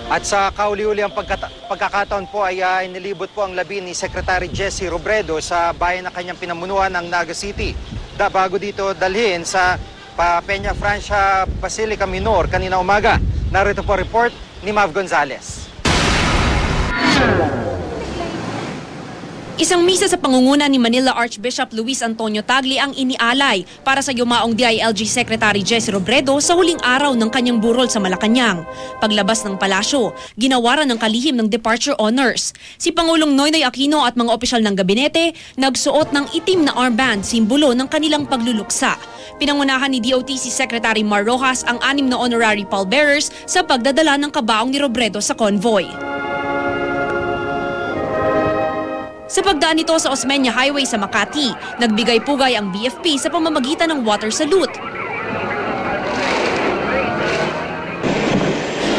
At sa kauli-uli ang pagkakataon po ay inilibot po ang labi ni Secretary Jesse Robredo sa bayan na kanyang pinamunuan ng Naga City. Bago dito dalhin sa Peña Francia Basilica Minor kanina umaga. Narito po report ni Mav Gonzalez. Isang misa sa pangunguna ni Manila Archbishop Luis Antonio Tagle ang inialay para sa yumaong DILG Secretary Jesse Robredo sa huling araw ng kanyang burol sa Malacanang. Paglabas ng palasyo, ginawaran ng kalihim ng departure honors. Si Pangulong Noynoy Aquino at mga opisyal ng gabinete nagsuot ng itim na armband, simbolo ng kanilang pagluluksa. Pinangunahan ni DOTC Secretary Mar Rojas ang 6 na honorary pallbearers sa pagdadala ng kabaong ni Robredo sa convoy. Sa pagdaan nito sa Osmeña Highway sa Makati, nagbigay-pugay ang BFP sa pamamagitan ng water salute.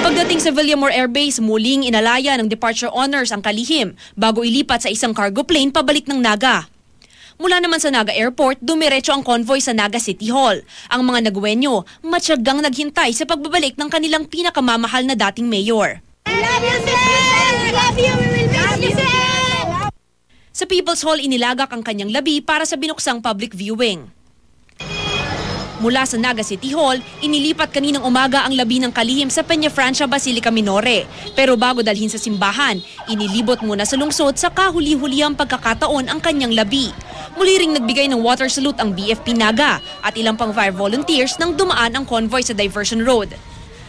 Pagdating sa Villamor Air Base, muling inalaya ng departure honors ang kalihim bago ilipat sa isang cargo plane pabalik ng Naga. Mula naman sa Naga Airport, dumiretso ang convoy sa Naga City Hall. Ang mga nagwenyo, matyagang naghintay sa pagbabalik ng kanilang pinakamamahal na dating mayor. We love you, sir! We love you! We will miss you, sir! Sa People's Hall, inilagak ang kanyang labi para sa binuksang public viewing. Mula sa Naga City Hall, inilipat kaninang umaga ang labi ng kalihim sa Peña Francia Basilica Minore. Pero bago dalhin sa simbahan, inilibot muna sa lungsod sa kahuli-huli ang pagkakataon ang kanyang labi. Muli ring nagbigay ng water salute ang BFP Naga at ilang pang fire volunteers nang dumaan ang convoy sa Diversion Road.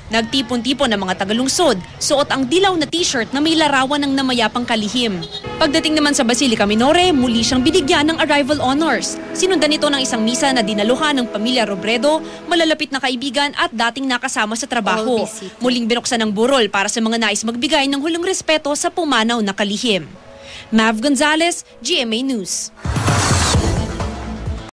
Nagtipon-tipon ng mga tagalungsod, suot ang dilaw na t-shirt na may larawan ng namayapang kalihim. Pagdating naman sa Basilica Minore, muli siyang binigyan ng arrival honors. Sinundan ito ng isang misa na dinaluhan ng pamilya Robredo, malalapit na kaibigan at dating nakasama sa trabaho. Muling binuksan ng burol para sa mga nais magbigay ng hulong respeto sa pumanaw na kalihim. Mav Gonzalez, GMA News.